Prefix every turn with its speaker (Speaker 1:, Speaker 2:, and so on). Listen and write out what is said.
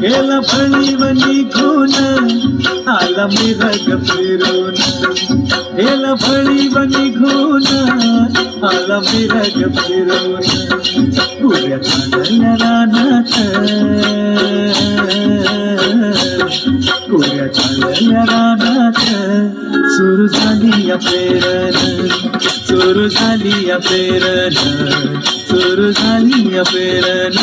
Speaker 1: गेला फळीव निघून आला मिरग फिरून, गेला फळीव निघून आला मिरग फिरून, पुऱ्या चालल्या रानात, पुऱ्या चालल्या रानात, सुरू झाली या पेरण, सुरू झाली या पेरण, सुरू झाली या पेरण.